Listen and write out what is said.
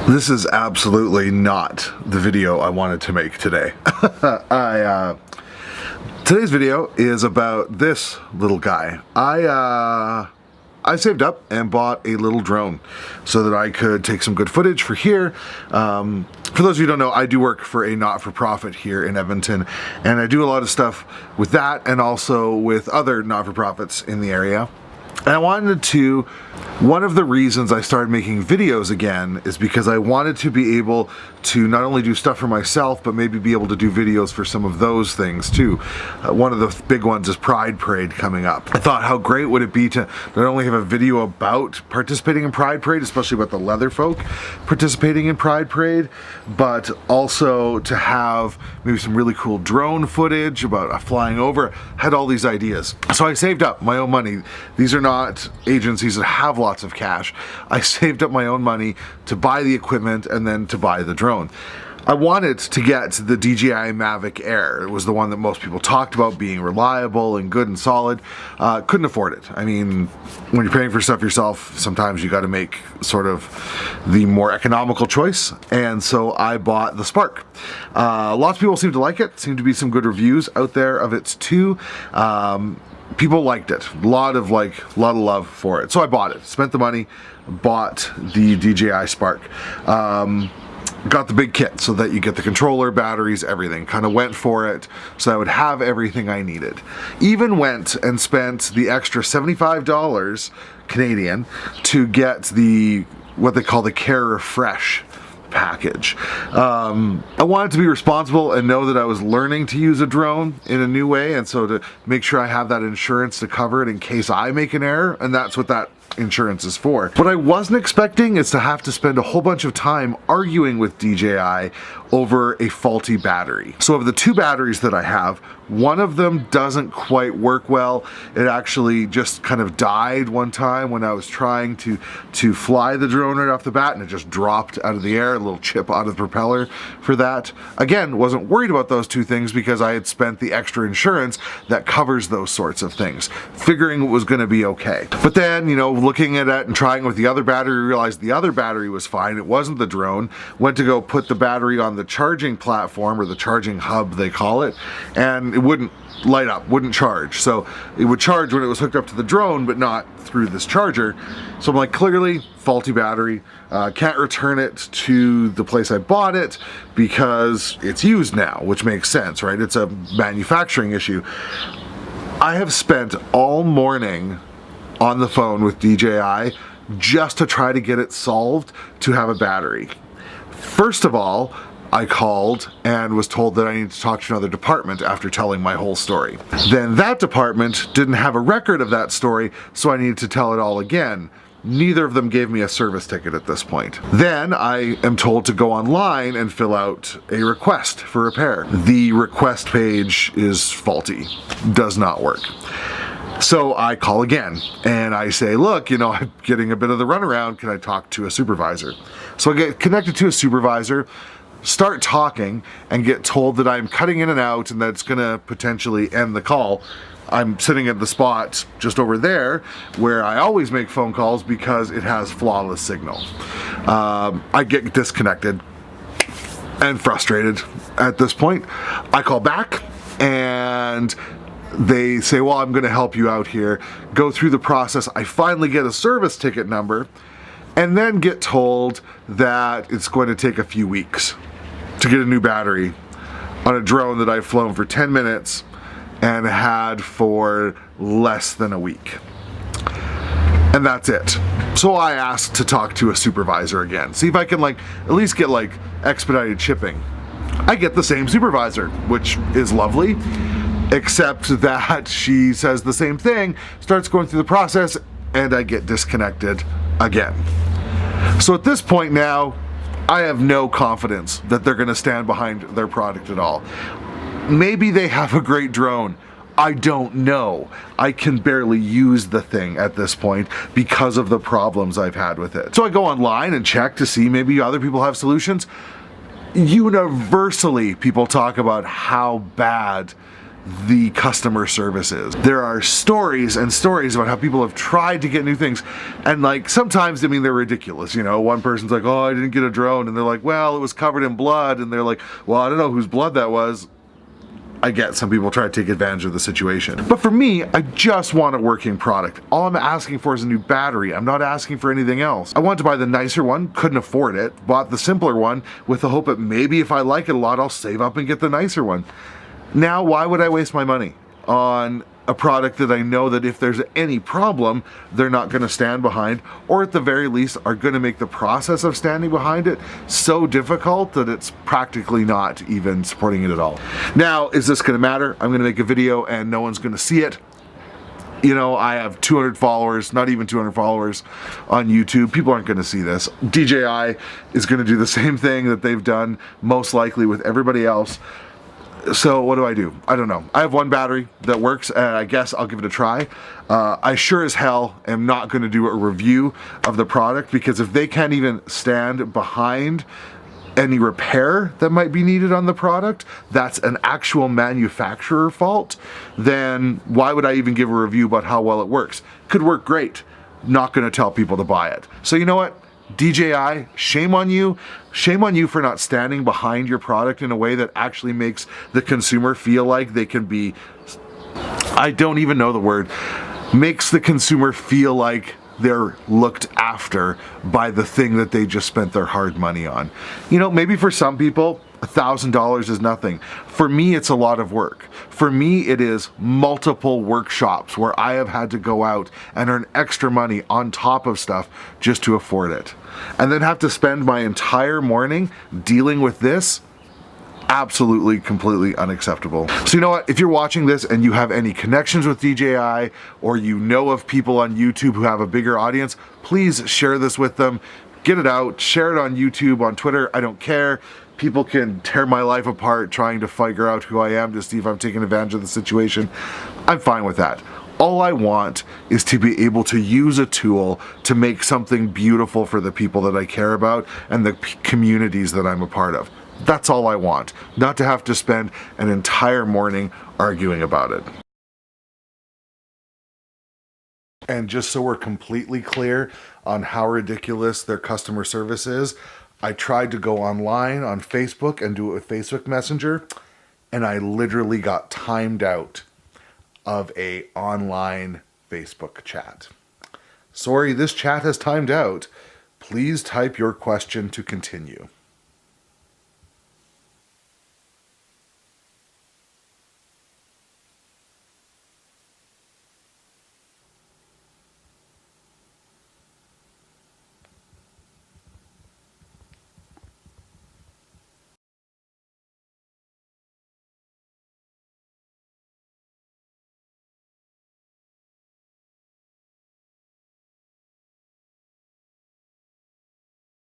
This is absolutely not the video I wanted to make today. Today's video is about this little guy. I saved up and bought a little drone so that I could take some good footage for here. For those of you who don't know, I do work for a not-for-profit here in Edmonton, and I do a lot of stuff with that and also with other not-for-profits in the area. And I wanted to, one of the reasons I started making videos again is because I wanted to be able to not only do stuff for myself, but maybe be able to do videos for some of those things too. One of the big ones is Pride Parade coming up. I thought, how great would it be to not only have a video about participating in Pride Parade, especially about the leather folk participating in Pride Parade, but also to have maybe some really cool drone footage about flying over. I had all these ideas. So I saved up my own money. These are not agencies that have lots of cash. I saved up my own money to buy the equipment and then to buy the drone. I wanted to get the DJI Mavic Air. It was the one that most people talked about being reliable and good and solid. Couldn't afford it. I mean, when you're paying for stuff yourself, sometimes you got to make sort of the more economical choice. And so I bought the Spark. Lots of people seem to like it. Seem to be some good reviews out there of it too. People liked it. A lot of love for it. So I bought it. Spent the money, bought the DJI Spark. Got the big kit so that you get the controller, batteries, everything. Kind of went for it so I would have everything I needed. Even went and spent the extra $75 Canadian to get the, what they call the Care Refresh package. I wanted to be responsible and know that I was learning to use a drone in a new way, and so to make sure I have that insurance to cover it in case I make an error, and that's what that insurance is for. What I wasn't expecting is to have to spend a whole bunch of time arguing with DJI over a faulty battery. So of the two batteries that I have, one of them doesn't quite work well. It actually just kind of died one time when I was trying to fly the drone right off the bat, and it just dropped out of the air, a little chip out of the propeller for that. Again, wasn't worried about those two things because I had spent the extra insurance that covers those sorts of things, figuring it was going to be okay. But then, you know, looking at it and trying with the other battery, realized the other battery was fine. It wasn't the drone. Went to go put the battery on the charging platform, or the charging hub they call it, and it wouldn't light up, wouldn't charge. So it would charge when it was hooked up to the drone, but not through this charger. So I'm like, clearly faulty battery. Can't return it to the place I bought it because it's used now, which makes sense, right? It's a manufacturing issue. I have spent all morning on the phone with DJI just to try to get it solved to have a battery. First of all, I called and was told that I needed to talk to another department after telling my whole story. Then that department didn't have a record of that story, so I needed to tell it all again. Neither of them gave me a service ticket at this point. Then I am told to go online and fill out a request for repair. The request page is faulty, does not work. So I call again and I say, look, you know, I'm getting a bit of the runaround. Can I talk to a supervisor? So I get connected to a supervisor, start talking, and get told that I'm cutting in and out and that's gonna potentially end the call. I'm sitting at the spot just over there where I always make phone calls because it has flawless signal. I get disconnected and frustrated at this point. I call back and they say, well, I'm gonna help you out here. Go through the process. I finally get a service ticket number and then get told that it's going to take a few weeks to get a new battery on a drone that I've flown for 10 minutes and had for less than a week. And that's it. So I asked to talk to a supervisor again, see if I can at least get expedited shipping. I get the same supervisor, which is lovely, except that she says the same thing, starts going through the process, and I get disconnected again. So at this point now, I have no confidence that they're gonna stand behind their product at all. Maybe they have a great drone. I don't know. I can barely use the thing at this point because of the problems I've had with it. So I go online and check to see maybe other people have solutions. Universally, people talk about how bad the customer service is. There are stories and stories about how people have tried to get new things, and like sometimes, I mean, they're ridiculous. You know, one person's like, oh, I didn't get a drone, and they're like, well, it was covered in blood, and they're like, well, I don't know whose blood that was. I get some people try to take advantage of the situation. But for me, I just want a working product. All I'm asking for is a new battery. I'm not asking for anything else. I wanted to buy the nicer one, couldn't afford it, bought the simpler one with the hope that maybe if I like it a lot, I'll save up and get the nicer one. Now, why would I waste my money on a product that I know that if there's any problem, they're not gonna stand behind, or at the very least are gonna make the process of standing behind it so difficult that it's practically not even supporting it at all. Now, is this gonna matter? I'm gonna make a video and no one's gonna see it. You know, I have 200 followers, not even 200 followers on YouTube. People aren't gonna see this. DJI is gonna do the same thing that they've done most likely with everybody else. So what do? I don't know. I have one battery that works, and I guess I'll give it a try. I sure as hell am not going to do a review of the product, because if they can't even stand behind any repair that might be needed on the product, that's an actual manufacturer fault, then why would I even give a review about how well it works? Could work great. Not going to tell people to buy it. So you know what? DJI, shame on you. Shame on you for not standing behind your product in a way that actually makes the consumer feel like they can be, I don't even know the word, makes the consumer feel like they're looked after by the thing that they just spent their hard money on. You know, maybe for some people, $1,000 is nothing. For me, it's a lot of work. For me, it is multiple workshops where I have had to go out and earn extra money on top of stuff just to afford it. And then have to spend my entire morning dealing with this. Absolutely, completely unacceptable. So you know what, if you're watching this and you have any connections with DJI, or you know of people on YouTube who have a bigger audience, please share this with them. Get it out, share it on YouTube, on Twitter, I don't care. People can tear my life apart trying to figure out who I am to see if I'm taking advantage of the situation. I'm fine with that. All I want is to be able to use a tool to make something beautiful for the people that I care about and the communities that I'm a part of. That's all I want, not to have to spend an entire morning arguing about it. And just so we're completely clear on how ridiculous their customer service is, I tried to go online on Facebook and do it with Facebook Messenger, and I literally got timed out of a online Facebook chat. Sorry, this chat has timed out. Please type your question to continue.